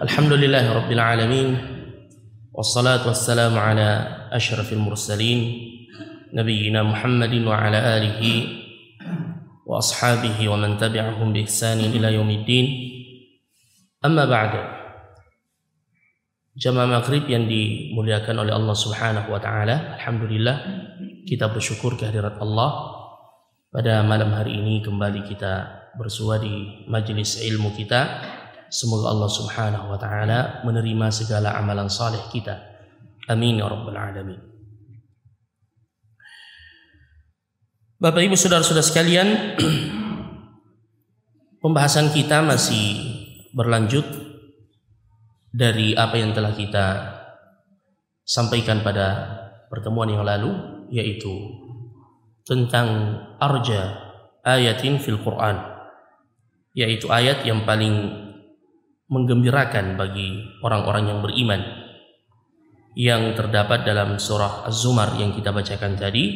Alhamdulillahi Rabbil Alamin. Wassalatu wassalamu ala asyrafil mursalin Nabiyyina Muhammadin wa ala alihi wa ashabihi wa man tabi'ahum bi ihsanin ila yaumiddin. Amma ba'du. Jamaah maghrib yang dimuliakan oleh Allah Subhanahu wa taala, alhamdulillah kita bersyukur kehadirat Allah. Pada malam hari ini kembali kita bersua di majelis ilmu kita. Semoga Allah Subhanahu wa taala menerima segala amalan saleh kita. Amin ya rabbal alamin. Bapak Ibu saudara-saudara sekalian, pembahasan kita masih berlanjut dari apa yang telah kita sampaikan pada pertemuan yang lalu, yaitu tentang arja ayatin fil Quran, yaitu ayat yang paling menggembirakan bagi orang-orang yang beriman, yang terdapat dalam surah Az-Zumar yang kita bacakan tadi,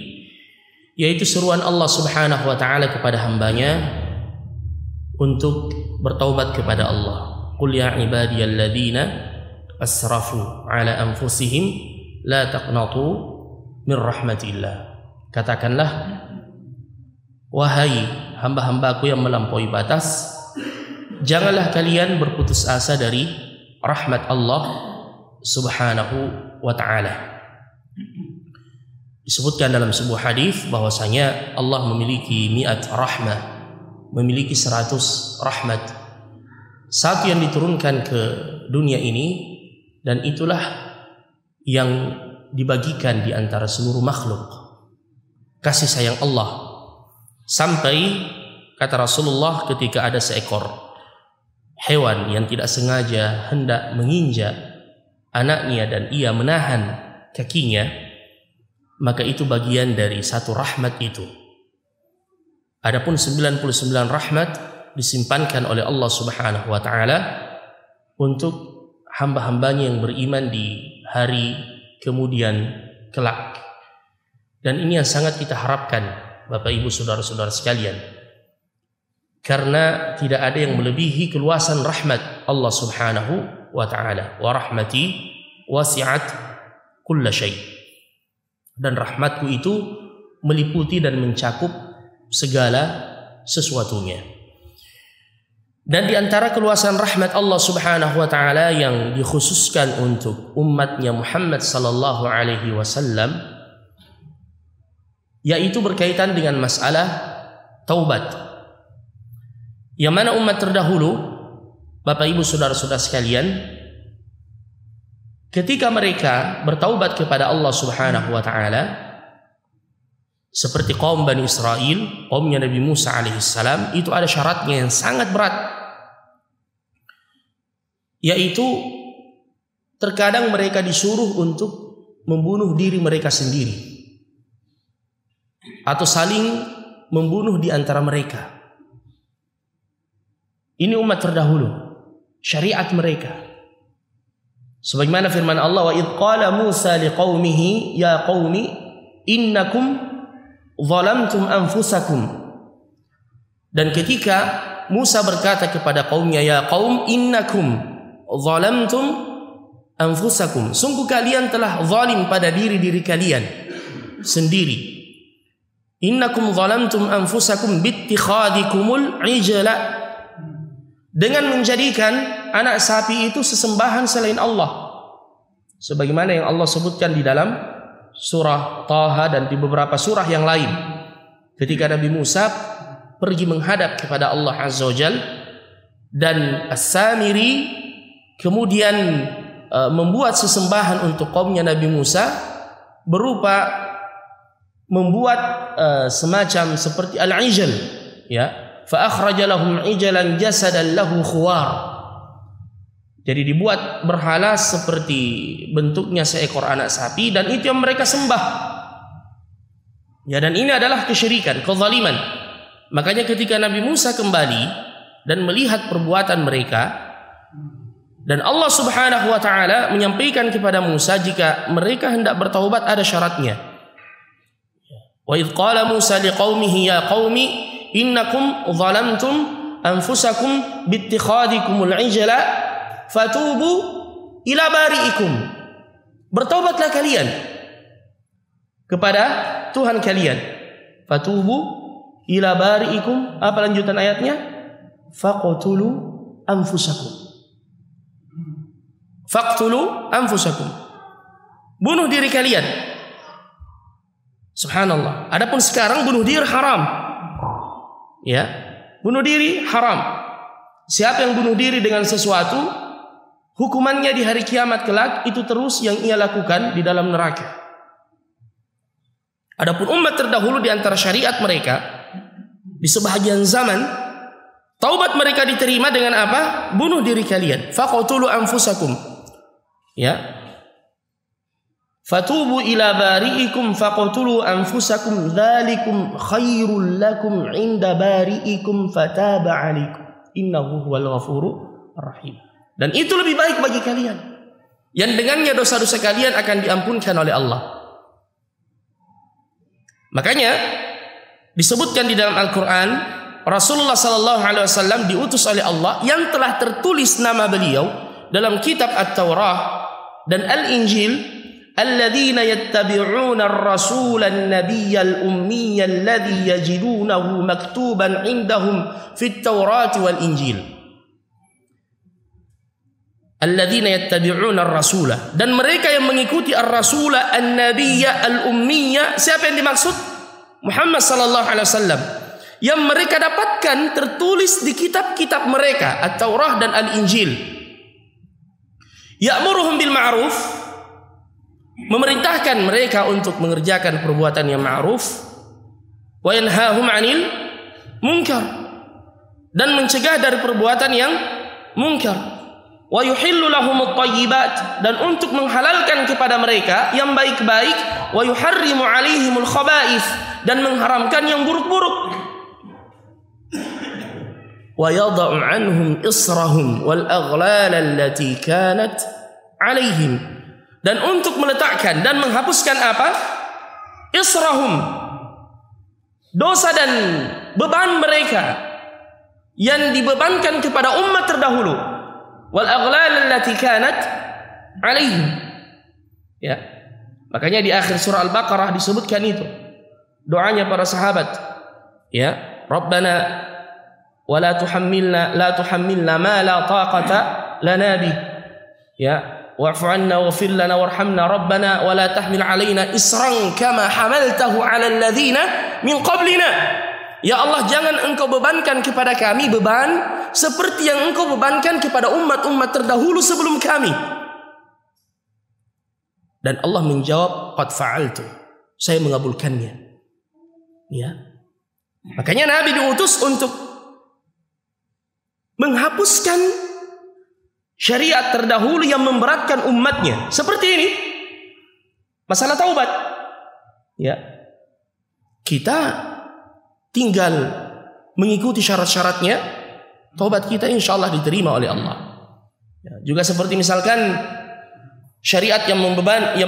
yaitu seruan Allah Subhanahu wa taala kepada hambanya untuk bertaubat kepada Allah. Qul ya ibadiyalladzina asrafu ala anfusihim la taqnatu min rahmatillah. Katakanlah, wahai hamba-hambaku yang melampaui batas, janganlah kalian berputus asa dari rahmat Allah Subhanahu wa ta'ala. Disebutkan dalam sebuah hadis bahwasanya Allah memiliki mi'at rahmah, memiliki 100 rahmat. Satu yang diturunkan ke dunia ini, dan itulah yang dibagikan di antara seluruh makhluk. Kasih sayang Allah, sampai kata Rasulullah, ketika ada seekor hewan yang tidak sengaja hendak menginjak anaknya dan ia menahan kakinya, maka itu bagian dari satu rahmat itu. Adapun 99 rahmat disimpankan oleh Allah Subhanahu wa taala untuk hamba-hambanya yang beriman di hari kemudian kelak. Dan ini yang sangat kita harapkan, Bapak Ibu saudara-saudara sekalian, karena tidak ada yang melebihi keluasan rahmat Allah Subhanahu wa taala. Wa rahmati wasi'at kulla syai'. Dan rahmatku itu meliputi dan mencakup segala sesuatunya. Dan di antara keluasan rahmat Allah Subhanahu wa taala yang dikhususkan untuk umatnya Muhammad sallallahu alaihi wasallam, yaitu berkaitan dengan masalah taubat. Yang mana umat terdahulu, Bapak Ibu saudara-saudara sekalian, ketika mereka bertaubat kepada Allah Subhanahu wa taala, seperti kaum Bani Israel, kaumnya Nabi Musa alaihissalam, itu ada syaratnya yang sangat berat, yaitu terkadang mereka disuruh untuk membunuh diri mereka sendiri, atau saling membunuh di antara mereka. Ini umat terdahulu, syariat mereka. Sebagaimana firman Allah, wa idh qala Musa liqaumihi ya qaumi innakum zalamtum anfusakum. Dan ketika Musa berkata kepada kaumnya, ya qaum innakum zalamtum anfusakum, sungguh kalian telah zalim pada diri-diri kalian sendiri. Innakum zalamtum anfusakum bittikhadikumul ijla, dengan menjadikan anak sapi itu sesembahan selain Allah, sebagaimana yang Allah sebutkan di dalam surah Taha dan di beberapa surah yang lain, ketika Nabi Musa pergi menghadap kepada Allah Azza wa Jalla, dan As-Samiri kemudian membuat sesembahan untuk kaumnya Nabi Musa, berupa membuat semacam seperti al-ijl, ya, fa akhraja lahum ijlan jasadan lahu khuwar. Jadi dibuat berhala seperti bentuknya seekor anak sapi, dan itu yang mereka sembah. Ya, dan ini adalah kesyirikan, kezaliman. Makanya ketika Nabi Musa kembali dan melihat perbuatan mereka, dan Allah Subhanahu wa taala menyampaikan kepada Musa jika mereka hendak bertaubat ada syaratnya. Wa idh qala Musa liqaumihi ya qaumi innakum zalamtum anfusakum bittikhadikumul ijla fatubu ila bari'ikum. Bertaubatlah kalian kepada Tuhan kalian. Fatubu ila bari'ikum. Apa lanjutan ayatnya? Faqtulu anfusakum. Faqtulu anfusakum. Bunuh diri kalian. Subhanallah. Adapun sekarang bunuh diri haram. Ya, bunuh diri haram. Siapa yang bunuh diri dengan sesuatu, hukumannya di hari kiamat kelak itu terus yang ia lakukan di dalam neraka. Adapun umat terdahulu di antara syariat mereka, di sebahagian zaman, taubat mereka diterima dengan apa? Bunuh diri kalian. Faqtulu anfusakum. Ya. Fatubu ila bari'ikum faqtulu anfusakum dzalikum khairul lakum 'inda bari'ikum fataba 'alaikum innahu huwal ghafurur rahim. Dan itu lebih baik bagi kalian, yang dengannya dosa-dosa kalian akan diampunkan oleh Allah. Makanya disebutkan di dalam Al-Qur'an, Rasulullah sallallahu alaihi wasallam diutus oleh Allah yang telah tertulis nama beliau dalam kitab At-Taurah dan Al-Injil, alladzina yattabi'una ar-rasula an-nabiyya al-ummiyya alladhi yajidunahu maktuban 'indahum fit Taurati wal Injil. Alladzina yattabi'una ar-rasula, dan mereka yang mengikuti ar-rasula an-nabiyya al-ummiyya. Siapa yang dimaksud? Muhammad sallallahu alaihi wasallam, yang mereka dapatkan tertulis di kitab-kitab mereka At-Taurah dan Al-Injil. Ya'muruhum bil ma'ruf, memerintahkan mereka untuk mengerjakan perbuatan yang ma'ruf, wa yanhahum 'anil munkar, dan mencegah dari perbuatan yang munkar, wa yuhillu lahumut thayyibat, dan untuk menghalalkan kepada mereka yang baik-baik, wa yuharrimu 'alaihimul khaba'ith, dan mengharamkan yang buruk-buruk, wa yadha'u 'anhum israhum wal aghlal allati kanat 'alaihim, dan untuk meletakkan dan menghapuskan apa? Israhum, dosa dan beban mereka yang dibebankan kepada umat terdahulu, wal aghlal allati kanat alaihim. Ya. Makanya di akhir surah Al-Baqarah disebutkan itu. Doanya para sahabat. Ya, Rabbana wa la tuhammilna ma la taqata lana bi. Ya, wa'fu 'anna waghfir lana warhamna rabbana wa la tahmil 'alaina isran kama hamaltahu 'alal ladzina min qablina. Ya Allah, jangan engkau bebankan kepada kami beban seperti yang engkau bebankan kepada umat-umat terdahulu sebelum kami. Dan Allah menjawab, qad fa'altu, saya mengabulkannya. Ya. Makanya Nabi diutus untuk menghapuskan syariat terdahulu yang memberatkan umatnya. Seperti ini, masalah taubat. Ya, kita tinggal mengikuti syarat-syaratnya, taubat kita insya Allah diterima oleh Allah. Ya, juga seperti misalkan syariat yang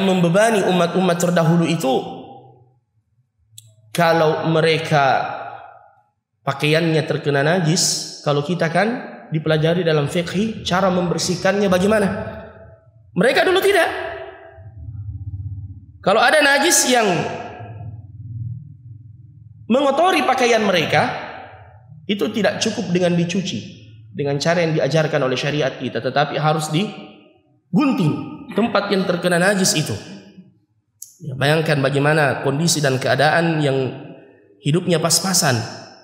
membebani umat-umat terdahulu itu, kalau mereka pakaiannya terkena najis, kalau kita kan dipelajari dalam fikih cara membersihkannya bagaimana. Mereka dulu tidak. Kalau ada najis yang mengotori pakaian mereka, itu tidak cukup dengan dicuci dengan cara yang diajarkan oleh syariat kita, tetapi harus digunting tempat yang terkena najis itu. Ya, bayangkan bagaimana kondisi dan keadaan yang hidupnya pas-pasan,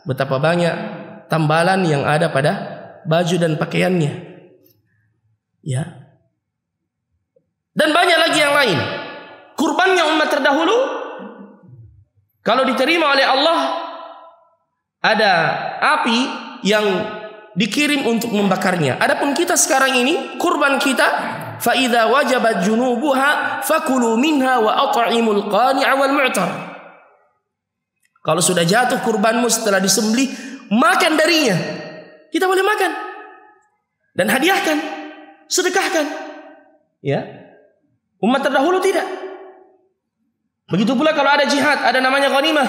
betapa banyak tambalan yang ada pada baju dan pakaiannya. Ya. Dan banyak lagi yang lain. Kurbannya umat terdahulu, kalau diterima oleh Allah, ada api yang dikirim untuk membakarnya. Adapun kita sekarang ini, kurban kita, fa idza wajabat junubuha fakulu minha wa at'imul qani'a wal mu'tar. Kalau sudah jatuh kurbanmu setelah disembelih, makan darinya. Kita boleh makan dan hadiahkan, sedekahkan. Ya. Umat terdahulu tidak. Begitu pula kalau ada jihad, ada namanya ghanimah.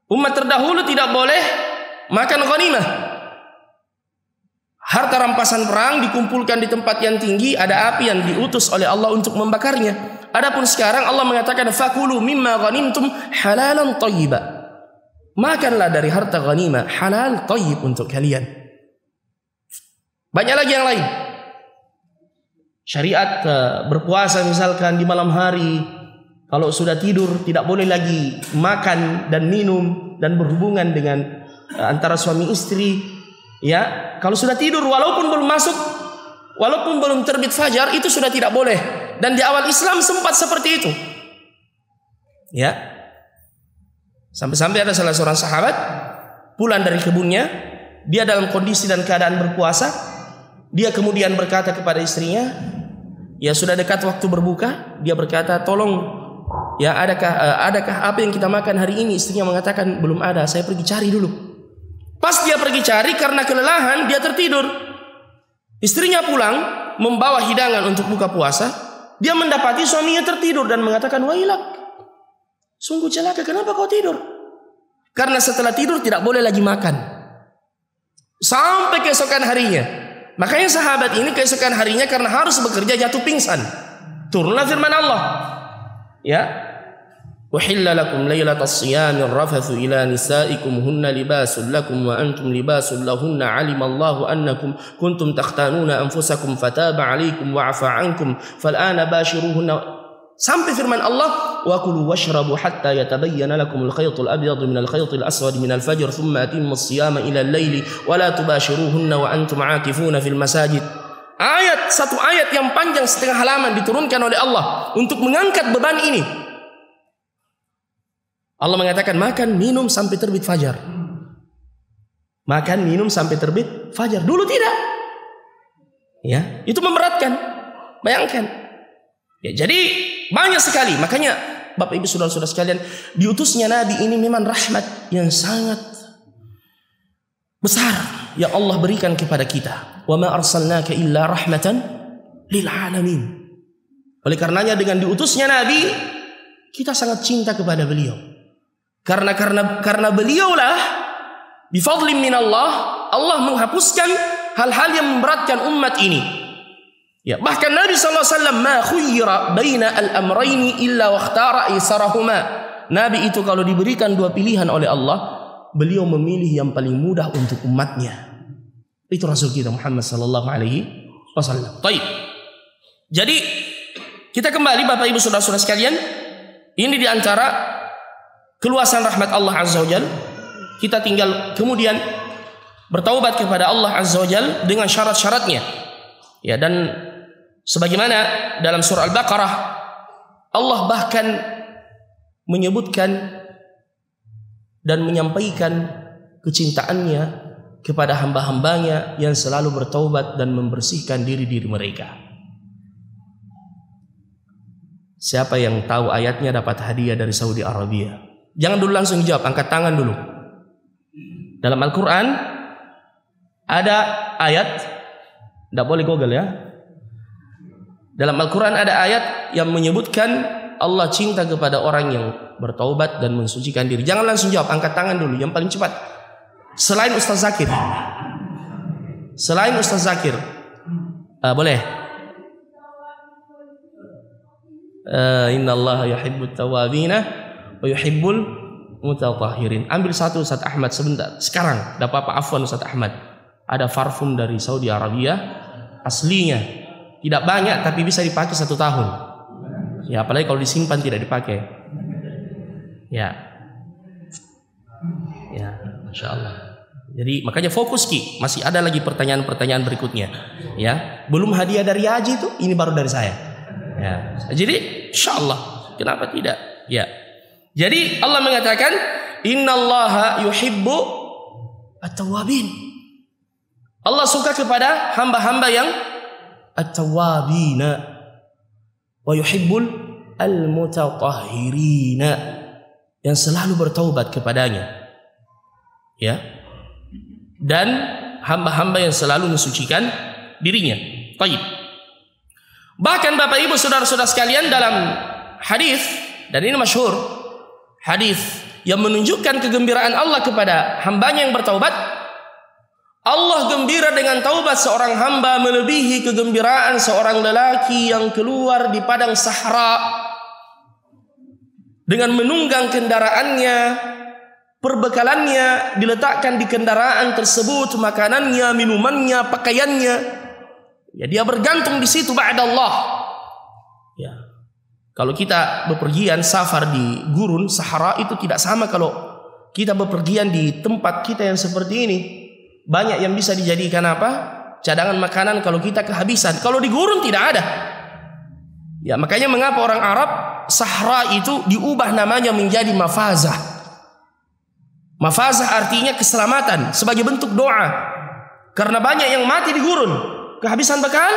Umat terdahulu tidak boleh makan ghanimah. harta rampasan perang dikumpulkan di tempat yang tinggi, ada api yang diutus oleh Allah untuk membakarnya. Adapun sekarang Allah mengatakan fakulu mimma ghanimtum halalan thayyiba. Makanlah dari harta ghanimah halal thayyib untuk kalian. Banyak lagi yang lain. Syariat berpuasa misalkan di malam hari, kalau sudah tidur tidak boleh lagi makan dan minum dan berhubungan dengan antara suami istri. Ya, kalau sudah tidur walaupun belum terbit fajar itu sudah tidak boleh. Dan di awal Islam sempat seperti itu. Ya. Sampai-sampai ada salah seorang sahabat pulang dari kebunnya, dia dalam kondisi dan keadaan berpuasa. Dia kemudian berkata kepada istrinya, ya sudah dekat waktu berbuka. Dia berkata, tolong, ya adakah apa yang kita makan hari ini? Istrinya mengatakan, belum ada, saya pergi cari dulu. Pas dia pergi cari, karena kelelahan dia tertidur. Istrinya pulang membawa hidangan untuk buka puasa. Dia mendapati suaminya tertidur dan mengatakan, wailak, sungguh celaka, kenapa kau tidur? Karena setelah tidur tidak boleh lagi makan sampai keesokan harinya. Makanya sahabat ini keesokan harinya karena harus bekerja jatuh pingsan. Turunlah firman Allah, ya, uhilla lakum lailatas siyami rafathu ila nisaikum hunna libasul lakum wa antum libasul lahunna alimallahu annakum kuntum takhtanuna anfusakum fataba alaikum wa afa ankum fal'ana bashiruhunna, sampai firman Allah, wa kulu washrabu hatta yatabayyana lakum al-khaytul abyad min al-khaytil aswad min al-fajr thumma atimmus siyama ila al-laili wa la tubashiruhunna wa antum aakifuna fil masajid. Satu ayat yang panjang setengah halaman diturunkan oleh Allah untuk mengangkat beban ini. Allah mengatakan makan minum sampai terbit fajar. Makan minum sampai terbit fajar. Dulu tidak. Ya, itu memberatkan. Bayangkan. Ya, jadi banyak sekali. Makanya Bapak Ibu saudara-saudara sekalian, diutusnya Nabi ini memang rahmat yang sangat besar yang Allah berikan kepada kita. Wa ma arsalnaka illa rahmatan lil alamin. Oleh karenanya dengan diutusnya Nabi, kita sangat cinta kepada beliau. Karena beliaulah bifadlin minallah, Allah menghapuskan hal-hal yang memberatkan umat ini. Ya, bahkan Nabi SAW ma khuyyira baina al-amrayni illa wakhtara aysarahuma. Nabi itu kalau diberikan dua pilihan oleh Allah, beliau memilih yang paling mudah untuk umatnya. Itu Rasul kita Muhammad sallallahu alaihi wasallam. Baik. Jadi kita kembali Bapak Ibu saudara-saudara sekalian, ini di antara keluasan rahmat Allah Azza wa Jalla. Kita tinggal kemudian bertaubat kepada Allah Azza wa Jalla dengan syarat-syaratnya. Ya, dan sebagaimana dalam surah Al-Baqarah Allah bahkan menyebutkan dan menyampaikan kecintaannya kepada hamba-hambanya yang selalu bertaubat dan membersihkan diri-diri mereka. Siapa yang tahu ayatnya dapat hadiah dari Saudi Arabia. Jangan dulu langsung jawab, angkat tangan dulu. Dalam Al-Quran ada ayat, tidak boleh Google ya. Dalam Al-Quran ada ayat yang menyebutkan Allah cinta kepada orang yang bertaubat dan mensucikan diri. Jangan langsung jawab, angkat tangan dulu yang paling cepat. Selain Ustaz Zakir. Boleh. Innallaha yuhibbut tawwabina wa yuhibbul mutatahhirin. Ambil satu Ustaz Ahmad sebentar. Sekarang, enggak apa-apa, afwan Ustaz Ahmad. Ada parfum dari Saudi Arabia aslinya. Tidak banyak tapi bisa dipakai 1 tahun. Ya, apalagi kalau disimpan tidak dipakai. Ya. Ya, Masya Allah. Jadi makanya fokus Ki. Masih ada lagi pertanyaan-pertanyaan berikutnya. Ya, belum hadiah dari Haji itu, ini baru dari saya. Ya. Jadi Insya Allah, kenapa tidak? Ya. Jadi Allah mengatakan innallaha yuhibbu at-tawwabin. Allah suka kepada hamba-hamba yang at-tawwabina wa yuhibbul al-mutatahhirina, yang selalu bertaubat kepadanya. Ya. Dan hamba-hamba yang selalu mensucikan dirinya. Baik. Bahkan Bapak Ibu saudara-saudara sekalian, dalam hadis, dan ini masyhur, hadis yang menunjukkan kegembiraan Allah kepada hambanya yang bertaubat, Allah gembira dengan taubat seorang hamba melebihi kegembiraan seorang lelaki yang keluar di padang sahara dengan menunggang kendaraannya, perbekalannya diletakkan di kendaraan tersebut, makanannya, minumannya, pakaiannya. Ya, dia bergantung di situ ba'dallah. Ya. Kalau kita bepergian safar di gurun Sahara itu tidak sama kalau kita bepergian di tempat kita yang seperti ini. Banyak yang bisa dijadikan apa? Cadangan makanan kalau kita kehabisan. Kalau di gurun tidak ada. Ya, makanya mengapa orang Arab Sahara itu diubah namanya menjadi mafazah. Mafazah artinya keselamatan sebagai bentuk doa. Karena banyak yang mati di gurun, kehabisan bekal,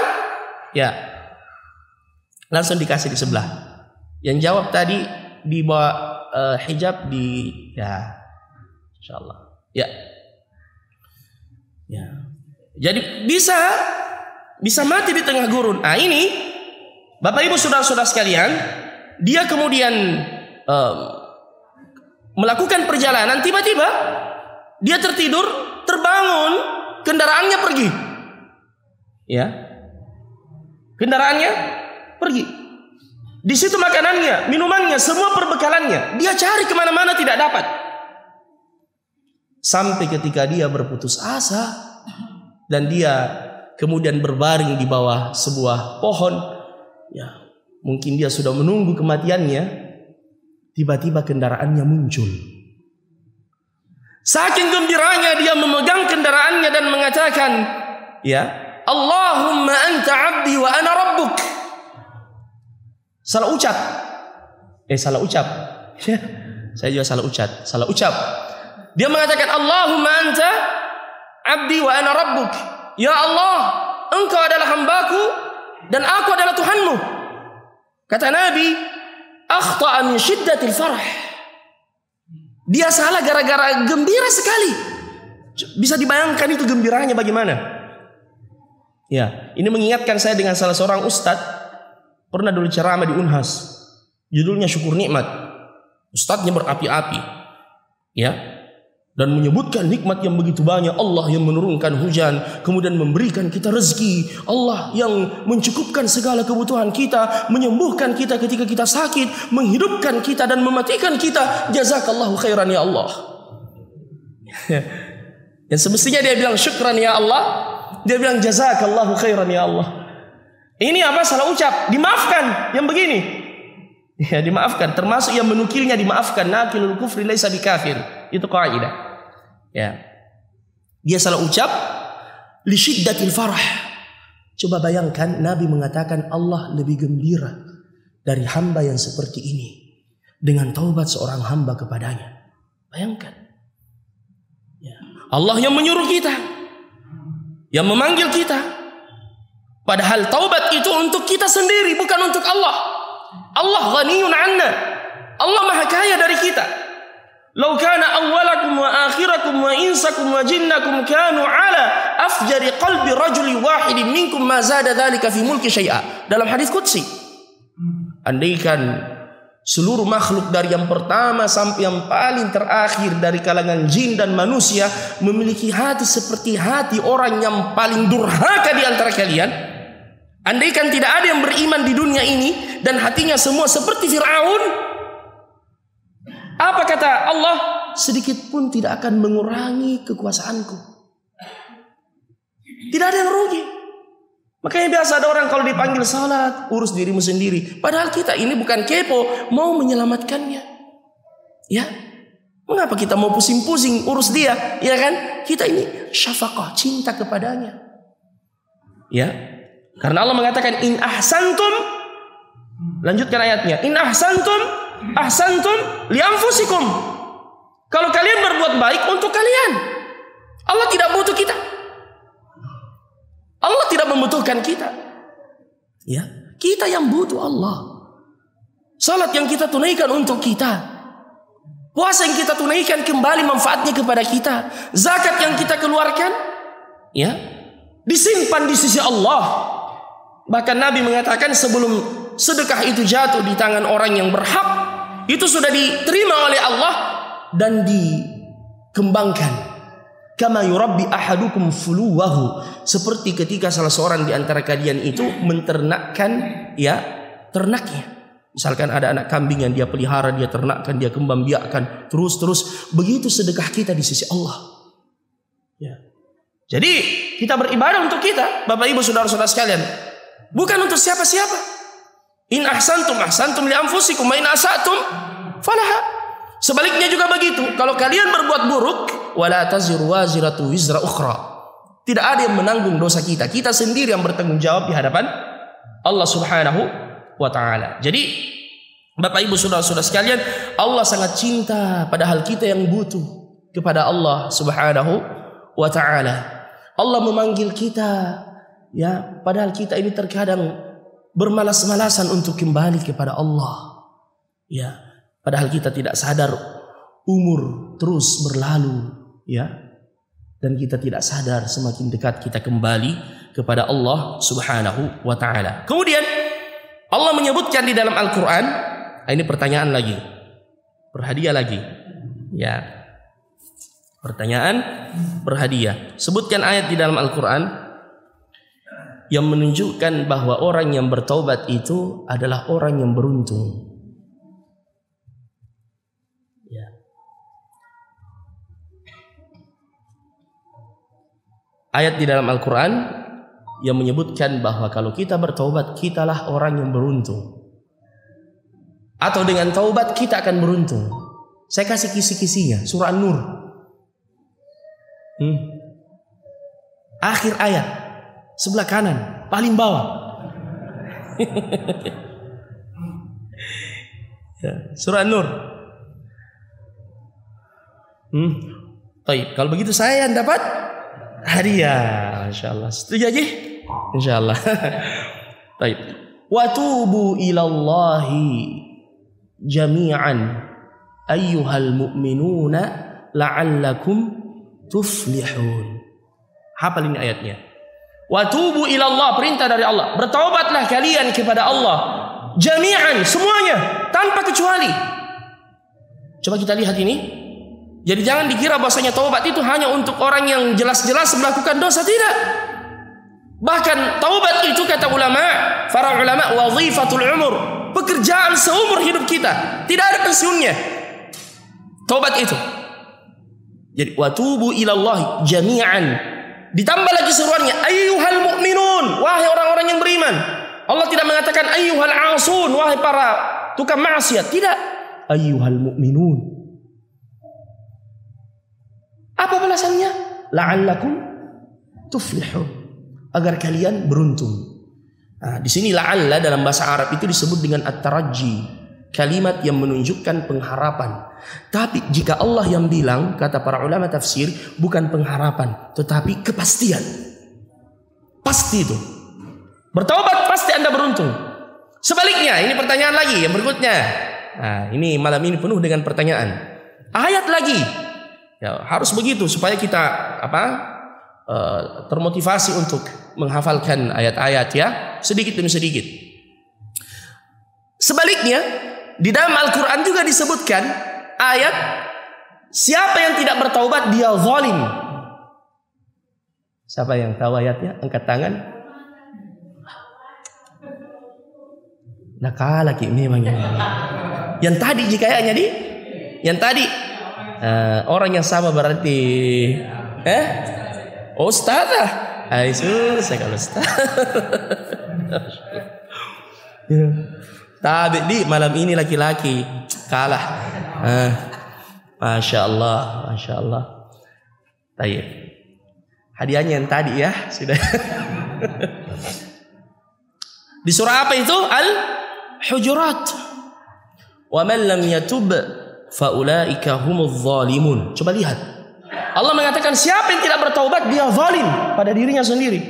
ya langsung dikasih di sebelah. Yang jawab tadi di bawah hijab di ya insyaallah. Ya. Ya. Jadi bisa mati di tengah gurun. Nah, ini Bapak Ibu saudara-saudara sekalian, dia kemudian melakukan perjalanan, tiba-tiba dia tertidur, terbangun, kendaraannya pergi. Ya. Kendaraannya pergi. Di situ makanannya, minumannya, semua perbekalannya. Dia cari kemana-mana tidak dapat. Sampai ketika dia berputus asa dan dia kemudian berbaring di bawah sebuah pohon. Ya, mungkin dia sudah menunggu kematiannya. Tiba-tiba kendaraannya muncul. Saking gembiranya dia memegang kendaraannya dan mengatakan, ya, Allahumma anta abdi wa ana rabbuk. Salah ucap. Saya juga salah ucap. Dia mengatakan, Allahumma anta abdi wa ana rabbuk. Ya Allah, engkau adalah hambaku dan aku adalah Tuhanmu. Kata Nabi, akhta'a min syiddatil farah. Dia salah gara-gara gembira sekali. Bisa dibayangkan itu gembiranya bagaimana? Ya, ini mengingatkan saya dengan salah seorang ustadz. Pernah dulu ceramah di Unhas. Judulnya Syukur Nikmat. Ustadznya berapi-api. Ya. Dan menyebutkan nikmat yang begitu banyak. Allah yang menurunkan hujan, kemudian memberikan kita rezeki. Allah yang mencukupkan segala kebutuhan kita, menyembuhkan kita ketika kita sakit, menghidupkan kita dan mematikan kita. Jazakallahu khairan ya Allah. Dan semestinya dia bilang syukran ya Allah, dia bilang jazakallahu khairan ya Allah. Ini apa? Salah ucap, dimaafkan yang begini. Ya, dimaafkan, termasuk yang menukilnya dimaafkan. Nakilul kufri laisa bikafir. Itu kaidah. Ya. Dia salah ucap li syiddatil farah. Coba bayangkan Nabi mengatakan Allah lebih gembira dari hamba yang seperti ini dengan taubat seorang hamba kepadanya. Bayangkan. Ya. Allah yang menyuruh kita, yang memanggil kita. Padahal taubat itu untuk kita sendiri, bukan untuk Allah. Allah ghaniyun 'anna. Allah maha kaya dari kita. Lau kana awwalakum wa akhirakum wa insakum wa jinnakum kanu ala afjari qalbi rajuli wahidin minkum ma zada dzalika fi mulki syai'a. Dalam hadis qudsi. Andaikan seluruh makhluk dari yang pertama sampai yang paling terakhir dari kalangan jin dan manusia memiliki hati seperti hati orang yang paling durhaka di antara kalian, andaikan tidak ada yang beriman di dunia ini dan hatinya semua seperti Fir'aun, apa kata Allah? Sedikit pun tidak akan mengurangi kekuasaanku. Tidak ada yang rugi. Makanya biasa ada orang kalau dipanggil salat, urus dirimu sendiri. Padahal kita ini bukan kepo, mau menyelamatkannya. Ya, mengapa kita mau pusing-pusing urus dia? Ya kan? Kita ini syafaqah, cinta kepadanya. Ya, karena Allah mengatakan in ahsantum. Lanjutkan ayatnya. In ahsantum li anfusikum. Kalau kalian berbuat baik untuk kalian. Allah tidak butuh kita. Allah tidak membutuhkan kita. Ya, kita yang butuh Allah. Salat yang kita tunaikan untuk kita. Puasa yang kita tunaikan kembali manfaatnya kepada kita. Zakat yang kita keluarkan, ya, disimpan di sisi Allah. Bahkan Nabi mengatakan sebelum sedekah itu jatuh di tangan orang yang berhak, itu sudah diterima oleh Allah dan dikembangkan. Kama yurabbi ahadukum fuluwahu, seperti ketika salah seorang di antara kalian itu menternakkan ternaknya. Misalkan ada anak kambing yang dia pelihara, dia ternakkan, dia kembang biakkan, terus begitu sedekah kita di sisi Allah. Ya. Jadi kita beribadah untuk kita, Bapak Ibu saudara-saudara sekalian, bukan untuk siapa-siapa. In ahsantum li anfusikum wa in asatum falaha. Sebaliknya juga begitu. Kalau kalian berbuat buruk, wala taziru waziratu wizra ukhra. Tidak ada yang menanggung dosa kita. Kita sendiri yang bertanggung jawab di hadapan Allah Subhanahu wa taala. Jadi, Bapak Ibu saudara-saudara sekalian, Allah sangat cinta padahal kita yang butuh kepada Allah Subhanahu wa taala. Allah memanggil kita, ya, padahal kita ini terkadang bermalas-malasan untuk kembali kepada Allah. Ya. Padahal kita tidak sadar umur terus berlalu, ya, dan kita tidak sadar semakin dekat kita kembali kepada Allah Subhanahu wa taala. Kemudian Allah menyebutkan di dalam Al-Qur'an, ini pertanyaan lagi. Berhadiah lagi. Ya. Pertanyaan berhadiah. Sebutkan ayat di dalam Al-Qur'an yang menunjukkan bahwa orang yang bertaubat itu adalah orang yang beruntung. Ayat di dalam Al-Quran yang menyebutkan bahwa kalau kita bertaubat, kitalah orang yang beruntung. Atau dengan taubat kita akan beruntung. Saya kasih kisi-kisinya, surah An-Nur. Akhir ayat, sebelah kanan, paling bawah. Surah An-Nur. Baik, kalau begitu saya yang dapat hadiah, insyaallah. Setuju aja? Insyaallah. Baik. Wa tubu ilallahi jami'an ayyuhal mu'minuna la'allakum tuflihun. Hafal ini ayatnya. Wa tubu ilallah, perintah dari Allah. Bertaubatlah kalian kepada Allah jami'an, semuanya tanpa kecuali. Coba kita lihat ini. Jadi jangan dikira bahwasanya taubat itu hanya untuk orang yang jelas-jelas melakukan dosa, tidak. Bahkan taubat itu kata ulama, para ulama, wazifatul umur, pekerjaan seumur hidup kita, tidak ada pensiunnya. Taubat itu. Jadi watubu ilallahi jami'an. Ditambah lagi seruannya, ayyuhal mu'minun, wahai orang-orang yang beriman. Allah tidak mengatakan ayyuhal asun, wahai para tukang maksiat, tidak. Ayyuhal mu'minun. Apa balasannya? La'allakum tuflihun, agar kalian beruntung. Nah, di sini la'alla dalam bahasa Arab itu disebut dengan at-taraji, kalimat yang menunjukkan pengharapan. Tapi jika Allah yang bilang, kata para ulama tafsir, bukan pengharapan, tetapi kepastian. Pasti itu. Bertaubat pasti Anda beruntung. Sebaliknya, ini pertanyaan lagi yang berikutnya. Nah, ini malam ini penuh dengan pertanyaan. Ayat lagi. Ya, harus begitu supaya kita termotivasi untuk menghafalkan ayat-ayat, ya, sedikit demi sedikit. Sebaliknya di dalam Al-Quran juga disebutkan ayat siapa yang tidak bertaubat dia zalim. Siapa yang tahu ayatnya? Angkat tangan. Nah kalah memang yang tadi jika ayatnya yang tadi. Orang yang sama berarti ustazah. Susah kalau ustaz. Tapi di malam ini laki-laki kalah. Masya Allah, Masya Allah. Baik. Hadiahnya yang tadi ya sudah. Di surah apa itu? Al-Hujurat. Wa man lam yatub faulaika humuz zalimun. Coba lihat. Allah mengatakan siapa yang tidak bertaubat dia zalim pada dirinya sendiri.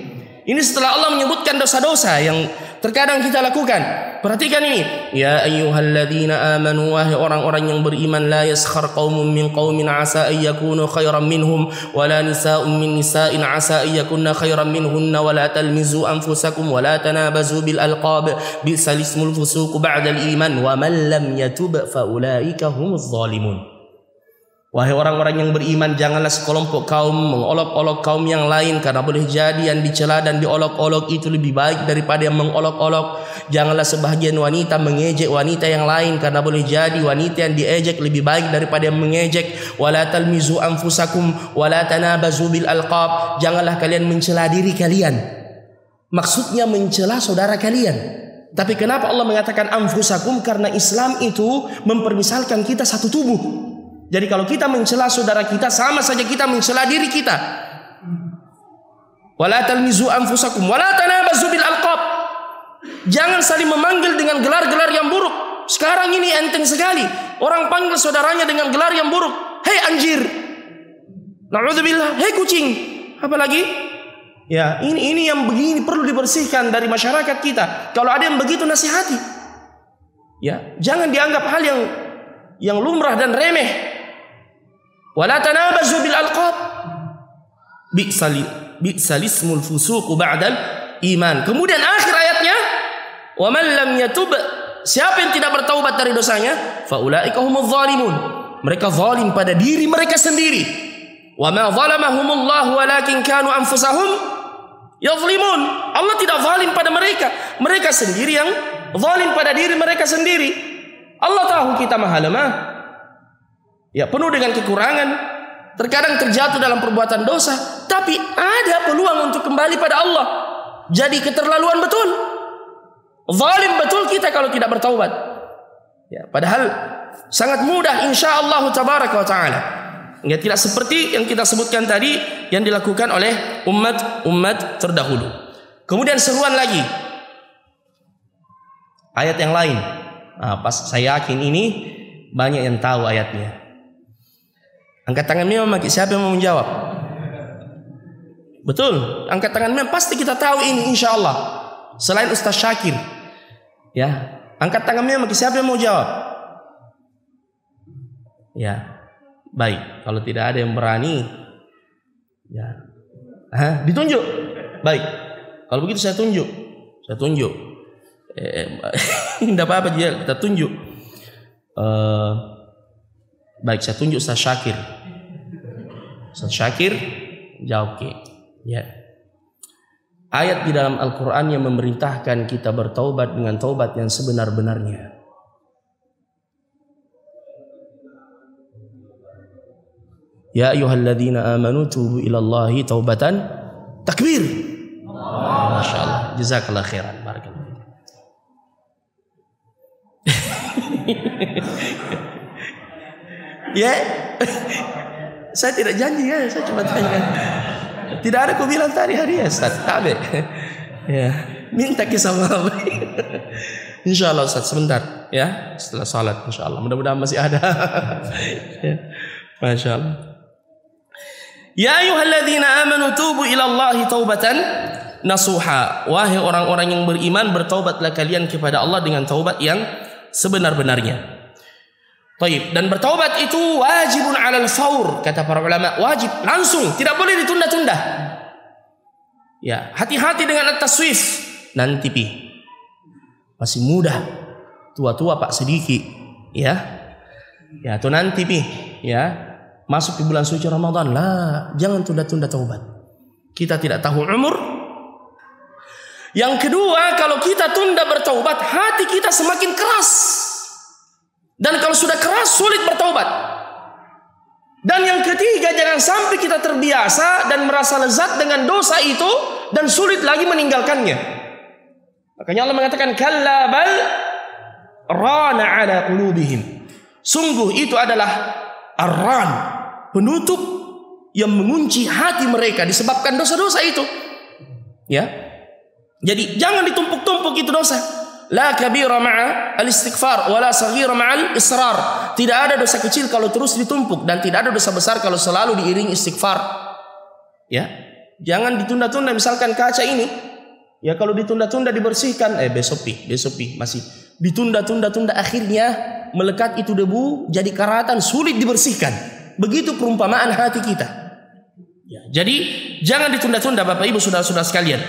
Ini setelah Allah menyebutkan dosa-dosa yang terkadang kita lakukan. Perhatikan ini. Ya ayyuhalladzina amanu, wahai orang-orang yang beriman, la yaskhar qaumun min qaumin asa ay yakunu khairan minhum wa la nisaa'un min nisaa'in asa ay yakunna khairan minhunna wa la talmizu anfusakum wa la tanabazu bil alqab bi'sal ismul fusuq ba'da al iman wa man lam yatub fa ulaika humuz zalimun. Wahai orang-orang yang beriman, janganlah sekelompok kaum mengolok-olok kaum yang lain, karena boleh jadi yang dicela dan diolok-olok itu lebih baik daripada yang mengolok-olok. Janganlah sebahagian wanita mengejek wanita yang lain, karena boleh jadi wanita yang diejek lebih baik daripada yang mengejek. Wala talmizu anfusakum wala tanabazu bil alqab. Janganlah kalian mencela diri kalian. Maksudnya mencela saudara kalian. Tapi kenapa Allah mengatakan anfusakum? Karena Islam itu mempermisalkan kita satu tubuh. Jadi kalau kita mencela saudara kita, sama saja kita mencela diri kita. Wala talmizu anfusakum wala tanabazu bil alqab. Jangan saling memanggil dengan gelar-gelar yang buruk. Sekarang ini enteng sekali. Orang panggil saudaranya dengan gelar yang buruk. Hei anjir. Na'udzubillah. Hei kucing. Apalagi? Ya, ini yang begini perlu dibersihkan dari masyarakat kita. Kalau ada yang begitu, nasihati. Ya, jangan dianggap hal yang lumrah dan remeh. Wala tanabazu bil alqab. Bi'sal ismul fusuq ba'dal iman. Kemudian akhir ayatnya, wa man lam yatub, siapa yang tidak bertaubat dari dosanya, fa ulaika humuz zalimun. Mereka zalim pada diri mereka sendiri. Wa ma zalamahumullahu walakin kanu anfusahum yazlimun. Allah tidak zalim pada mereka. Mereka sendiri yang zalim pada diri mereka sendiri. Allah tahu kita maha lemah. Ya, penuh dengan kekurangan, terkadang terjatuh dalam perbuatan dosa, tapi ada peluang untuk kembali pada Allah. Jadi keterlaluan betul, zalim betul kita kalau tidak bertaubat. Ya, padahal sangat mudah insyaallah tabaraka wa taala. Ya, tidak seperti yang kita sebutkan tadi yang dilakukan oleh umat terdahulu. Kemudian seruan lagi, ayat yang lain. Pas saya yakin ini banyak yang tahu ayatnya. Angkat tangan memang, siapa yang mau menjawab? Betul, angkat tangan memang, pasti kita tahu ini insyaallah. Selain Ustaz Syakir. Ya, angkat tangan memang, siapa yang mau jawab? Ya, baik. Kalau tidak ada yang berani, ya, ditunjuk. Baik. Kalau begitu saya tunjuk. Tidak apa-apa dia, kita tunjuk. Baik, saya tunjuk Ustaz Syakir. Ustaz Syakir jawab. Ya. Ayat di dalam Al-Quran yang memerintahkan kita bertaubat dengan taubat yang sebenar-benarnya. Ya ayyuhalladzina amanu tubu ilallahi taubatan takbir. Masya Allah. Jazakallah khairan. Barakallah. Ya, saya tidak janji ya, saya cuma tanya. Tidak ada aku bilang tadi hari ya, Ustaz. Tabe. Ya, minta kisah apa? Insyaallah Ustaz, sebentar ya, setelah salat insyaallah. Mudah-mudahan masih ada. Ya, Masya Allah. Ya ayyuhalladzina amanu tubu ilallahi taubatan nasuha. Wahai orang-orang yang beriman, bertaubatlah kalian kepada Allah dengan taubat yang sebenar-benarnya. Baik, dan bertaubat itu wajibun 'alal faur, kata para ulama, wajib langsung, tidak boleh ditunda-tunda. Ya, hati-hati dengan at-taswif. Nanti masih muda, tua-tua Pak sedikit, ya. Ya, atau nanti ya, masuk di bulan suci Ramadan, lah, jangan tunda-tunda taubat. Kita tidak tahu umur. Yang kedua, kalau kita tunda bertaubat, hati kita semakin keras. Dan kalau sudah keras, sulit bertaubat. Dan yang ketiga, jangan sampai kita terbiasa dan merasa lezat dengan dosa itu dan sulit lagi meninggalkannya. Makanya Allah mengatakan, kalla bal rana ala qulubihim. Sungguh itu adalah ar-ran, penutup yang mengunci hati mereka disebabkan dosa-dosa itu. Ya. Jadi jangan ditumpuk-tumpuk itu dosa. La kabira ma'a al-istighfar wala saghira ma'al israr. Tidak ada dosa kecil kalau terus ditumpuk, dan tidak ada dosa besar kalau selalu diiringi istighfar. Ya. Jangan ditunda-tunda, misalkan kaca ini, ya kalau ditunda-tunda dibersihkan, besok masih ditunda-tunda, akhirnya melekat itu debu, jadi karatan, sulit dibersihkan. Begitu perumpamaan hati kita. Ya, jadi jangan ditunda-tunda Bapak Ibu saudara-saudara sekalian.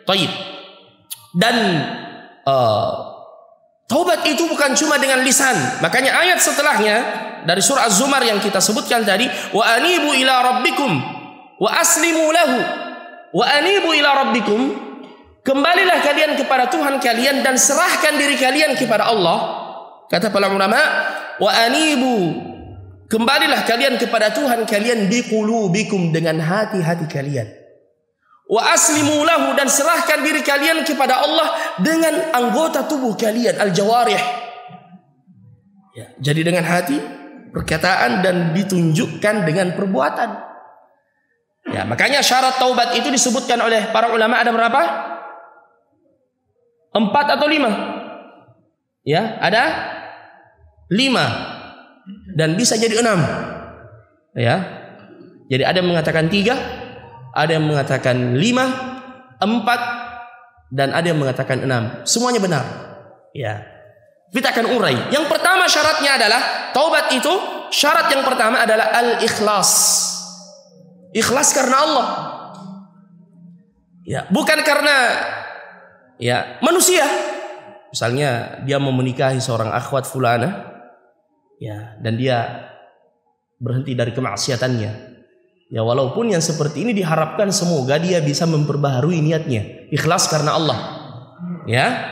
Baik. Dan Taubat itu bukan cuma dengan lisan. Makanya ayat setelahnya dari surah Az-Zumar yang kita sebutkan tadi, wa anibu ila rabbikum wa aslimu lahu. Wa anibu ila rabbikum, kembalilah kalian kepada Tuhan kalian dan serahkan diri kalian kepada Allah. Kata para ulama, wa anibu, kembalilah kalian kepada Tuhan kalian biqulubikum, dengan hati-hati kalian. Wa aslimu lahu, dan serahkan diri kalian kepada Allah dengan anggota tubuh kalian, al-jawarih. Ya, jadi dengan hati, perkataan, dan ditunjukkan dengan perbuatan. Ya, makanya syarat taubat itu disebutkan oleh para ulama ada berapa? 4 atau 5? Ya, ada 5 dan bisa jadi 6. Ya. Jadi ada yang mengatakan 3, ada yang mengatakan 5, 4, dan ada yang mengatakan 6. Semuanya benar. Ya. Kita akan urai. Yang pertama syaratnya adalah taubat itu, syarat yang pertama adalah al-ikhlas. Ikhlas karena Allah. Ya, bukan karena ya manusia. Misalnya dia mau menikahi seorang akhwat fulana, ya, dan dia berhenti dari kemaksiatannya. Ya, walaupun yang seperti ini diharapkan semoga dia bisa memperbaharui niatnya, ikhlas karena Allah. Ya.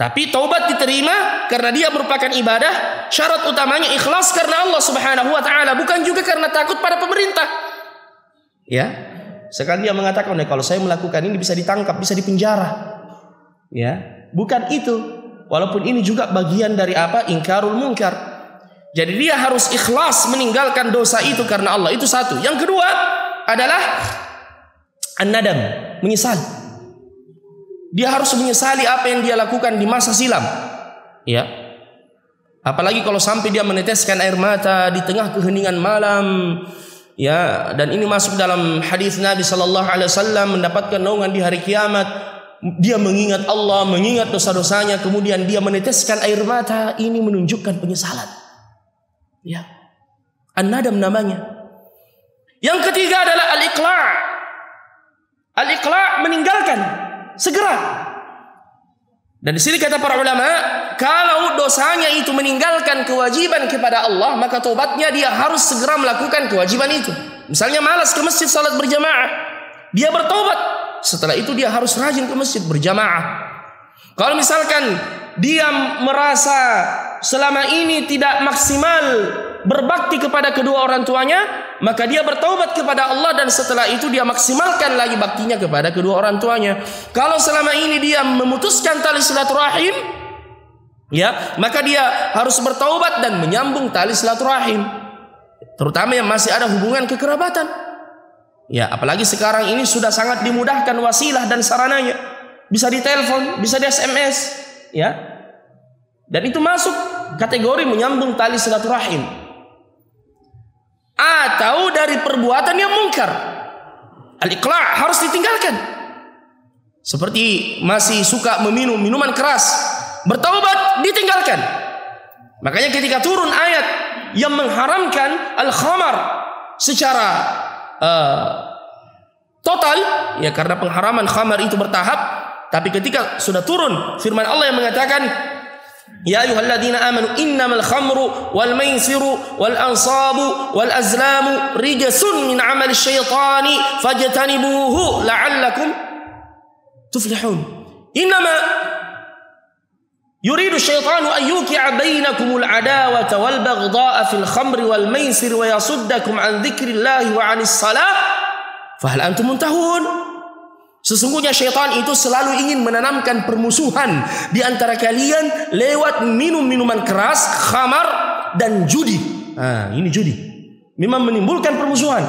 Tapi taubat diterima karena dia merupakan ibadah, syarat utamanya ikhlas karena Allah Subhanahu wa taala, bukan juga karena takut pada pemerintah. Ya. Sekarang dia mengatakan, kalau saya melakukan ini bisa ditangkap, bisa dipenjara. Ya, bukan itu. Walaupun ini juga bagian dari apa? Ingkarul munkar. Jadi dia harus ikhlas meninggalkan dosa itu karena Allah. Itu satu. Yang kedua adalah an-nadam, menyesal. Dia harus menyesali apa yang dia lakukan di masa silam. Ya. Apalagi kalau sampai dia meneteskan air mata di tengah keheningan malam. Ya, dan ini masuk dalam hadis Nabi sallallahu alaihi wasallam, mendapatkan naungan di hari kiamat. Dia mengingat Allah, mengingat dosa-dosanya, kemudian dia meneteskan air mata. Ini menunjukkan penyesalan. Ya, an-nadam namanya. Yang ketiga adalah al-iqla'. Al-iqla' meninggalkan segera. Dan di sini kata para ulama, kalau dosanya itu meninggalkan kewajiban kepada Allah, maka tobatnya dia harus segera melakukan kewajiban itu. Misalnya malas ke masjid salat berjamaah, dia bertobat. Setelah itu dia harus rajin ke masjid berjamaah. Kalau misalkan dia merasa selama ini tidak maksimal berbakti kepada kedua orang tuanya, maka dia bertaubat kepada Allah dan setelah itu dia maksimalkan lagi baktinya kepada kedua orang tuanya. Kalau selama ini dia memutuskan tali silaturahim, ya, maka dia harus bertaubat dan menyambung tali silaturahim, terutama yang masih ada hubungan kekerabatan. Ya, apalagi sekarang ini sudah sangat dimudahkan wasilah dan sarananya. Bisa ditelepon, bisa di SMS, ya. Dan itu masuk kategori menyambung tali silaturahim. Atau dari perbuatan yang mungkar, al-iqla' harus ditinggalkan. Seperti masih suka meminum minuman keras, bertaubat, ditinggalkan. Makanya ketika turun ayat yang mengharamkan al-khamar secara total, ya, karena pengharaman khamar itu bertahap. Tapi ketika sudah turun firman Allah yang mengatakan, ya ayyuhalladzina amanu innamal khamru wal maisiru wal ansabu wal azlamu rijsun min amali syaitani fajtanibuhu la'allakum tuflihun. Innama yuridu syaitanu an yuqi'a bainakumul adawata wal baghdha'a fil khamri wal maisir wa yasuddakum an dzikrillahi wa 'anis salah fa hal antum muntahun. Sesungguhnya syaitan itu selalu ingin menanamkan permusuhan di antara kalian lewat minum-minuman keras, khamar, dan judi. Nah, ini judi. Memang menimbulkan permusuhan.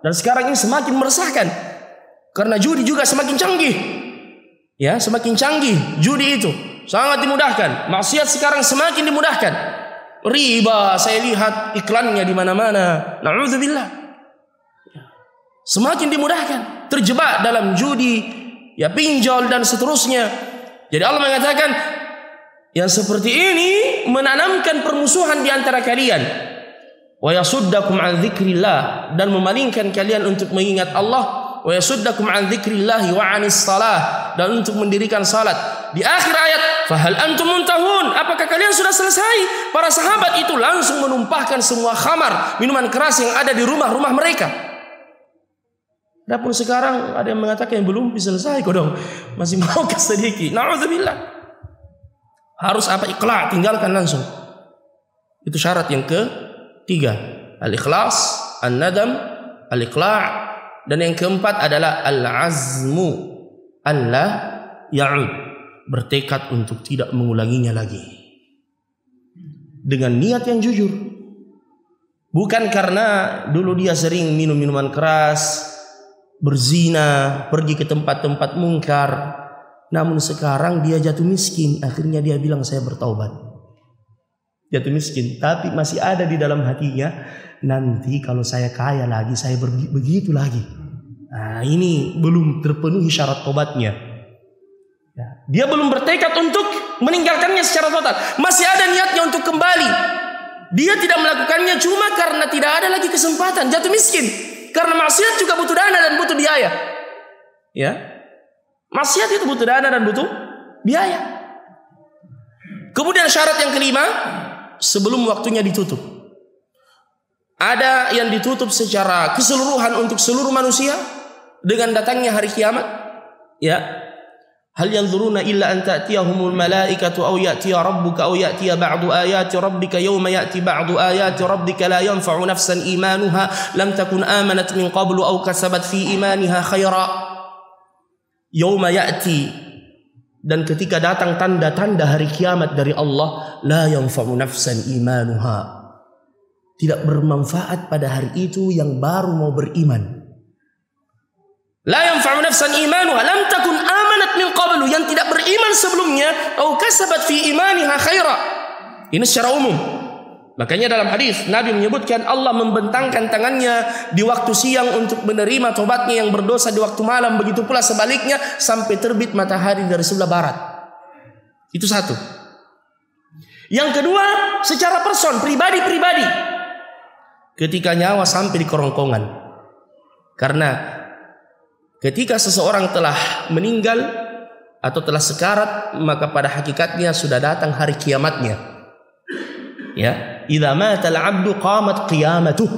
Dan sekarang ini semakin meresahkan. Karena judi juga semakin canggih. Ya, semakin canggih judi itu. Sangat dimudahkan. Maksiat sekarang semakin dimudahkan. Riba, saya lihat iklannya di mana-mana. Na'udzubillah. Semakin dimudahkan, terjebak dalam judi, ya, pinjol dan seterusnya. Jadi Allah mengatakan yang seperti ini menanamkan permusuhan di antara kalian. Wa yasuddakum an dzikrillah, dan memalingkan kalian untuk mengingat Allah. Wa yasuddakum an dzikrillah wa 'anis salah, dan untuk mendirikan salat. Di akhir ayat "Fahal antum muntahun?" Apakah kalian sudah selesai? Para sahabat itu langsung menumpahkan semua khamar, minuman keras yang ada di rumah-rumah mereka. Adapun sekarang ada yang mengatakan yang belum bisa selesai kok dong, masih mau ke sedikit. Na'udzubillah. Harus apa? Ikhlas, tinggalkan langsung. Itu syarat yang ketiga. Al-ikhlas, an-nadam, al-iqla', dan yang keempat adalah al-azmu alla ya'ud, bertekad untuk tidak mengulanginya lagi dengan niat yang jujur. Bukan karena dulu dia sering minum minuman keras, berzina, pergi ke tempat-tempat mungkar, namun sekarang dia jatuh miskin, akhirnya dia bilang saya bertaubat. Jatuh miskin, tapi masih ada di dalam hatinya, nanti kalau saya kaya lagi, saya begitu lagi. Nah, ini belum terpenuhi syarat tobatnya. Dia belum bertekad untuk meninggalkannya secara total. Masih ada niatnya untuk kembali. Dia tidak melakukannya cuma karena tidak ada lagi kesempatan. Jatuh miskin. Karena maksiat juga butuh dana dan butuh biaya. Ya, maksiat itu butuh dana dan butuh biaya. Kemudian syarat yang kelima, sebelum waktunya ditutup. Ada yang ditutup secara keseluruhan untuk seluruh manusia dengan datangnya hari kiamat. Ya. Hal yanzuruna illa an ta'tiyahumul malaikatu aw ya'tiya rabbuka aw ya'tiya ba'du ayati rabbika yawma ya'ti ba'du ayati rabbika la yanfa'u nafsan imanuha lam takun amanat min qablu aw kasabat fi imaniha khaira. Yawma ya'ti, dan ketika datang tanda-tanda hari kiamat dari Allah, la yanfa'u nafsan imanuha, tidak bermanfaat pada hari itu yang baru mau beriman. La yanfa'u nafsan imanuha lam takun amanat min qablu, yang tidak beriman sebelumnya, au kasabat fi imaniha khaira. Ini secara umum. Makanya dalam hadis Nabi menyebutkan Allah membentangkan tangannya di waktu siang untuk menerima tobatnya yang berdosa di waktu malam, begitu pula sebaliknya sampai terbit matahari dari sebelah barat. Itu satu. Yang kedua, secara person, pribadi-pribadi. Ketika nyawa sampai di kerongkongan. Karena ketika seseorang telah meninggal atau telah sekarat, maka pada hakikatnya sudah datang hari kiamatnya. Ya, idza matal 'abdu qamat qiyamatuh.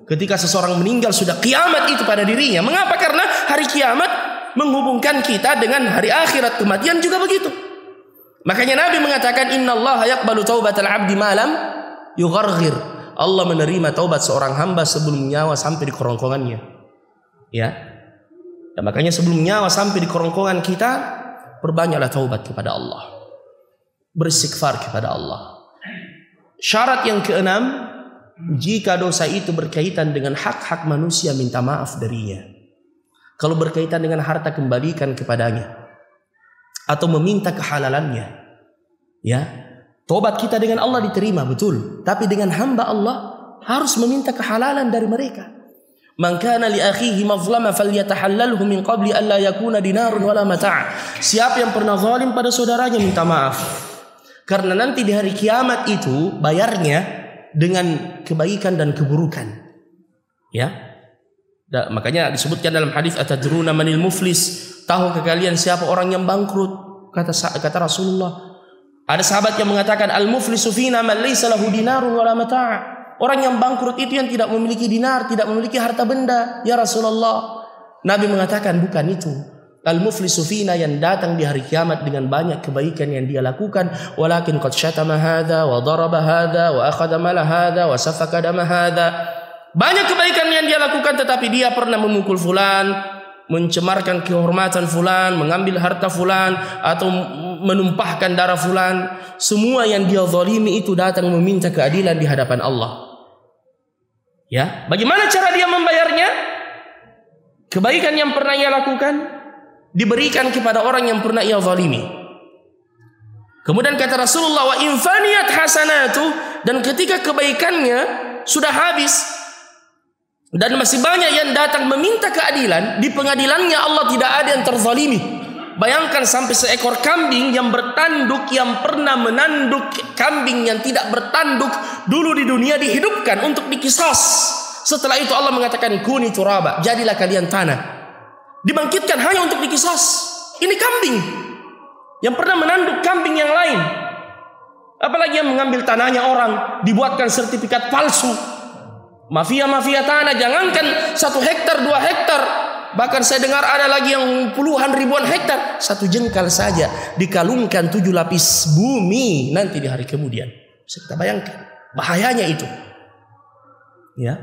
Ketika seseorang meninggal sudah kiamat itu pada dirinya. Mengapa? Karena hari kiamat menghubungkan kita dengan hari akhirat, kematian juga begitu. Makanya Nabi mengatakan innallaha yaqbalu taubatal 'abdi ma lam yugharghir. Allah menerima taubat seorang hamba sebelum nyawa sampai di kerongkongannya. Ya. Ya, makanya sebelum nyawa sampai di kerongkongan kita, perbanyaklah taubat kepada Allah, beristighfar kepada Allah. Syarat yang keenam, jika dosa itu berkaitan dengan hak-hak manusia, minta maaf darinya. Kalau berkaitan dengan harta, kembalikan kepadanya atau meminta kehalalannya. Ya, tobat kita dengan Allah diterima betul, tapi dengan hamba Allah harus meminta kehalalan dari mereka. Man kana li akhihi mazlama falyatahallalhu min qabli an la yakuna dinarun wala mata'. Siapa yang pernah zalim pada saudaranya, minta maaf. Karena nanti di hari kiamat itu bayarnya dengan kebaikan dan keburukan. Ya. Makanya disebutkan dalam hadis, atadruna manil muflis? Tahukah kalian siapa orang yang bangkrut? Kata Rasulullah. Ada sahabat yang mengatakan, al muflisu fina man laysa lahu dinarun wala mata'. Orang yang bangkrut itu yang tidak memiliki dinar, tidak memiliki harta benda. Ya Rasulullah. Nabi mengatakan bukan itu. Al-muflisu fina, yang datang di hari kiamat dengan banyak kebaikan yang dia lakukan. Walakin qad syatama hadha wa daraba hadha wa akhadha mala hadha wa safaka dama hadha. Banyak kebaikan yang dia lakukan, tetapi dia pernah memukul fulan, mencemarkan kehormatan fulan, mengambil harta fulan, atau menumpahkan darah fulan. Semua yang dia zalimi itu datang meminta keadilan di hadapan Allah. Ya, bagaimana cara dia membayarnya? Kebaikan yang pernah ia lakukan diberikan kepada orang yang pernah ia zalimi. Kemudian kata Rasulullah, wa in faniyat hasanatu, dan ketika kebaikannya sudah habis dan masih banyak yang datang meminta keadilan, di pengadilannya Allah tidak ada yang terzalimi. Bayangkan sampai seekor kambing yang bertanduk, yang pernah menanduk kambing yang tidak bertanduk dulu di dunia, dihidupkan untuk dikisas. Setelah itu Allah mengatakan kuni turaba, jadilah kalian tanah. Dibangkitkan hanya untuk dikisas. Ini kambing yang pernah menanduk kambing maling yang lain. Apalagi yang mengambil tanahnya orang, dibuatkan sertifikat palsu. Mafia-mafia tanah, jangankan 1 hektar, 2 hektar. Bahkan saya dengar ada lagi yang puluhan ribuan hektar. 1 jengkal saja dikalungkan 7 lapis bumi nanti di hari kemudian. Bisa kita bayangkan bahayanya itu. Ya.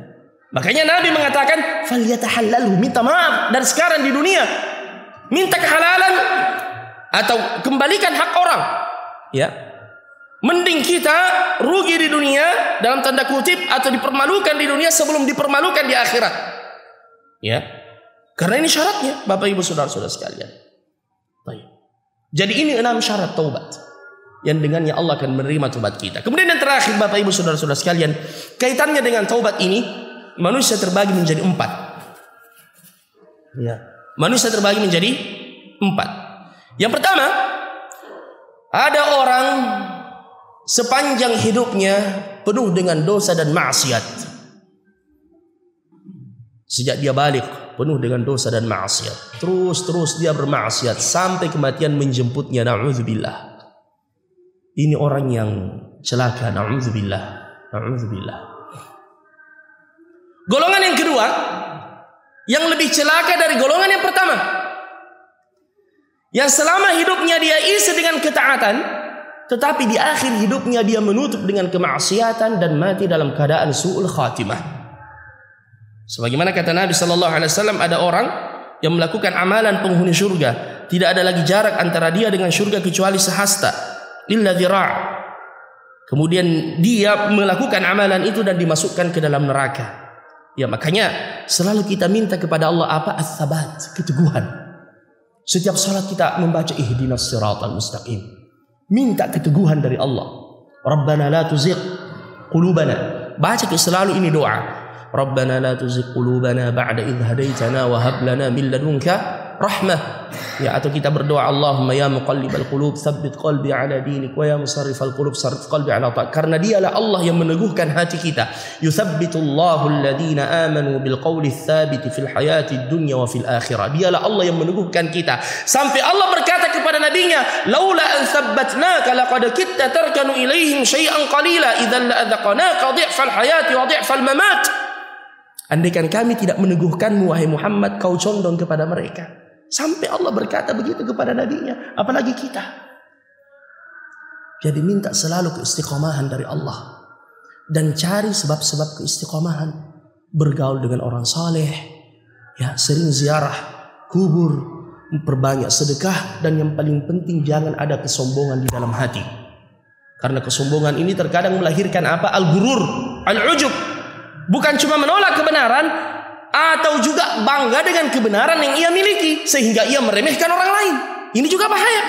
Makanya Nabi mengatakan, "Falyatahallalhu", minta maaf dan sekarang di dunia. Minta kehalalan atau kembalikan hak orang. Ya. Mending kita rugi di dunia dalam tanda kutip atau dipermalukan di dunia sebelum dipermalukan di akhirat. Ya. Karena ini syaratnya, Bapak Ibu Saudara-saudara sekalian. Baik. Jadi ini 6 syarat taubat yang dengannya Allah akan menerima taubat kita. Kemudian yang terakhir, Bapak Ibu Saudara-saudara sekalian, kaitannya dengan taubat ini, manusia terbagi menjadi 4. Ya. Manusia terbagi menjadi 4. Yang pertama, ada orang sepanjang hidupnya penuh dengan dosa dan maksiat. Sejak dia balik penuh dengan dosa dan maksiat. Terus dia bermaksiat sampai kematian menjemputnya. Na'udzubillah. Ini orang yang celaka. Na'udzubillah. Na'udzubillah. Golongan yang kedua, yang lebih celaka dari golongan yang pertama, yang selama hidupnya dia isi dengan ketaatan, tetapi di akhir hidupnya dia menutup dengan kemaksiatan dan mati dalam keadaan su'ul khatimah. Sebagaimana kata Nabi sallallahu alaihi wasallam, ada orang yang melakukan amalan penghuni surga, tidak ada lagi jarak antara dia dengan surga kecuali sehasta, illa dhira'. Kemudian dia melakukan amalan itu dan dimasukkan ke dalam neraka. Ya, makanya selalu kita minta kepada Allah apa? Ats-tsabat, keteguhan. Setiap salat kita membaca ihdinas siratal mustaqim. Minta keteguhan dari Allah. Rabbana la tuzigh qulubana. Baca selalu ini doa. Rabbana la tuzigh qulubana ba'da idh hadaitana wa hab lana min ladunka rahmah. Ya, atau kita berdoa, Allahumma ya muqallibal qulub tsabbit qalbi ala dinik wa ya musarrifal qulub sarrif qalbi ala ta'atik. Karena dialah Allah yang meneguhkan hati kita. Yuthabbitullahu alladhina amanu bil qawli tsabiti fil hayati dunya wa fil akhirah. Dialah Allah yang meneguhkan kita. Sampai Allah berkata kepada nabinya, laula an tsabbatnaka laqad kitta tarkanu ilaihim syai'an qalila idzan la adzaqnaka dhi'fal hayati wa dhi'fal mamat. Andaikan kami tidak meneguhkanmu wahai Muhammad, kau condong kepada mereka. Sampai Allah berkata begitu kepada nabinya, apalagi kita. Jadi minta selalu keistiqomahan dari Allah dan cari sebab-sebab keistiqomahan. Bergaul dengan orang saleh, ya, sering ziarah kubur, memperbanyak sedekah, dan yang paling penting jangan ada kesombongan di dalam hati. Karena kesombongan ini terkadang melahirkan apa? Al-ghurur, al-ujub. Bukan cuma menolak kebenaran, atau juga bangga dengan kebenaran yang ia miliki sehingga ia meremehkan orang lain. Ini juga bahaya.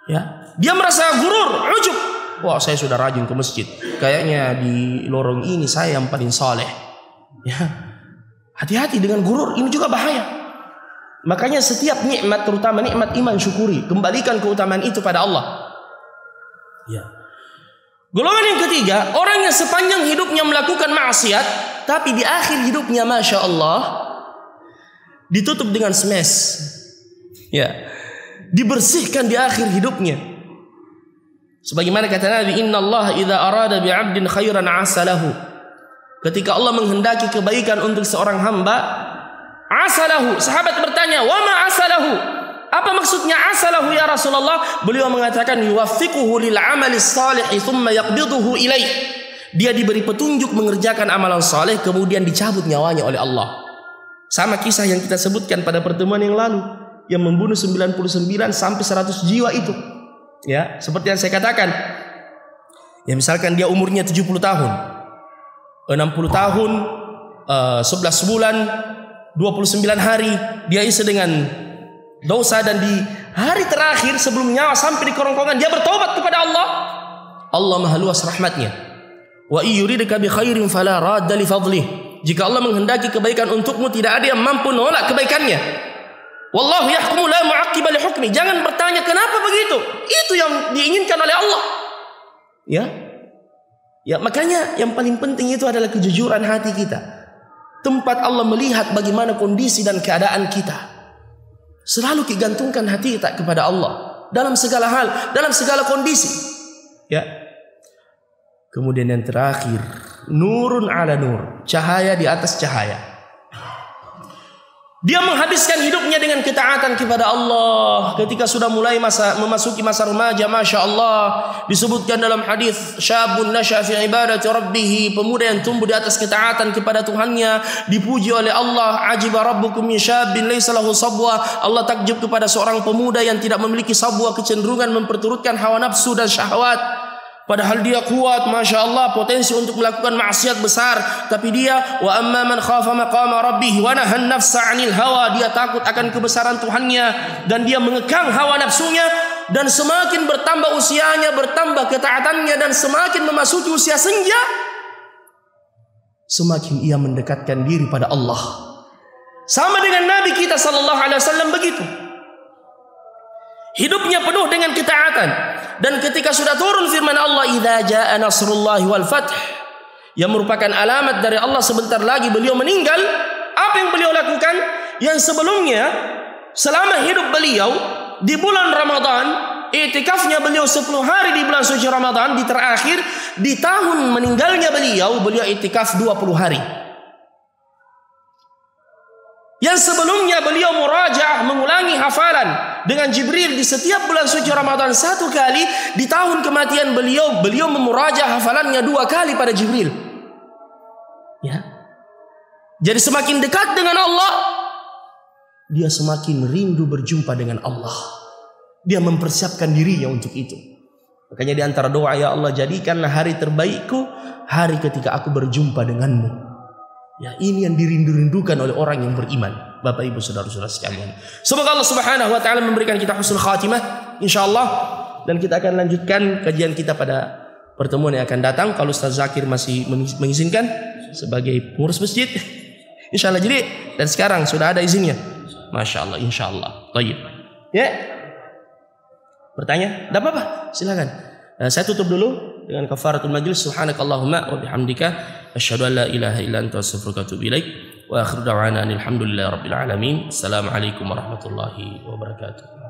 Ya, dia merasa gurur, ujub. Wah, saya sudah rajin ke masjid. Kayaknya di lorong ini saya yang paling saleh. Ya, hati-hati dengan gurur. Ini juga bahaya. Makanya setiap nikmat, terutama nikmat iman, syukuri. Kembalikan keutamaan itu pada Allah. Ya. Golongan yang ketiga, orang yang sepanjang hidupnya melakukan maksiat, tapi di akhir hidupnya, Masya Allah, ditutup dengan smash. Ya, dibersihkan di akhir hidupnya. Sebagaimana kata Nabi, Inna Allah idza arada bi'abdin khairan asalahu. Ketika Allah menghendaki kebaikan untuk seorang hamba, asalahu. Sahabat bertanya, wa ma asalahu? Apa maksudnya asalahu ya Rasulullah? Beliau mengatakan yuwaffiquhu lil amali salih thumma yaqbiduhu ilaih. Dia diberi petunjuk mengerjakan amalan saleh, kemudian dicabut nyawanya oleh Allah. Sama kisah yang kita sebutkan pada pertemuan yang lalu, yang membunuh 99 sampai 100 jiwa itu. Ya, seperti yang saya katakan. Ya, misalkan dia umurnya 70 tahun, 60 tahun, 11 bulan, 29 hari dia isi dengan dosa, dan di hari terakhir sebelum nyawa sampai di kerongkongan dia bertobat kepada Allah. Allah Maha luas rahmatnya. Wa yuridka bi khairin fala radda li fadlih. Jika Allah menghendaki kebaikan untukmu, tidak ada yang mampu menolak kebaikannya. Wallahu yahkumu la mu'aqqiba li hukmi. Jangan bertanya kenapa begitu. Itu yang diinginkan oleh Allah. Ya. Ya, makanya yang paling penting itu adalah kejujuran hati kita. Tempat Allah melihat bagaimana kondisi dan keadaan kita. Selalu digantungkan hati kita kepada Allah. dalam segala hal, dalam segala kondisi. Ya. Kemudian yang terakhir, nurun ala nur, cahaya di atas cahaya. Dia menghabiskan hidupnya dengan ketaatan kepada Allah. Ketika sudah mulai memasuki masa remaja, Masya Allah, disebutkan dalam hadis, syabun nasya fi ibadati rabbih, pemuda yang tumbuh di atas ketaatan kepada Tuhannya, dipuji oleh Allah. Ajiba rabbukum min syabin laisa lahu sabwa. Allah takjub kepada seorang pemuda yang tidak memiliki sabwa, kecenderungan memperturutkan hawa nafsu dan syahwat. Padahal dia kuat, Masya Allah, potensi untuk melakukan maksiat besar. Tapi dia, wa amma man khafa maqama rabbih wa nahan nafsa 'anil hawa, dia takut akan kebesaran Tuhannya dan dia mengekang hawa nafsunya. Dan semakin bertambah usianya, bertambah ketaatannya, dan semakin memasuki usia senja, semakin ia mendekatkan diri pada Allah. Sama dengan Nabi kita sallallahu alaihi wasallam begitu. Hidupnya penuh dengan ketaatan. Dan ketika sudah turun firman Allah, idza jaa nasrullahi wal fath, yang merupakan alamat dari Allah sebentar lagi beliau meninggal, apa yang beliau lakukan? Yang sebelumnya selama hidup beliau di bulan Ramadan, i'tikafnya beliau 10 hari di bulan suci Ramadan, di terakhir di tahun meninggalnya beliau i'tikaf 20 hari. Yang sebelumnya beliau murajaah, mengulangi hafalan dengan Jibril di setiap bulan suci Ramadan 1 kali. Di tahun kematian beliau memurajaah hafalannya 2 kali pada Jibril. Ya. Jadi semakin dekat dengan Allah, dia semakin rindu berjumpa dengan Allah. Dia mempersiapkan dirinya untuk itu. Makanya di antara doa, ya Allah, jadikanlah hari terbaikku hari ketika aku berjumpa denganmu. Ya, ini yang dirindu-rindukan oleh orang yang beriman. Bapak Ibu saudara-saudara sekalian, semoga Allah Subhanahu wa taala memberikan kita husnul khatimah insyaallah, dan kita akan lanjutkan kajian kita pada pertemuan yang akan datang kalau Ustaz Zakir masih mengizinkan sebagai pengurus masjid. Insyaallah. Jadi dan sekarang sudah ada izinnya. Masya Allah, insyaallah. Baik. Ya. Bertanya? Tidak apa-apa, silakan. Saya tutup dulu dengan kafaratul majlis. Subhanakallahumma wa bihamdika asyhadu an la ilaha illa anta astaghfiruka wa atubu ilaik. Wa akhiru da'wana alhamdulillahi rabbil alamin. Assalamualaikum warahmatullahi wabarakatuh.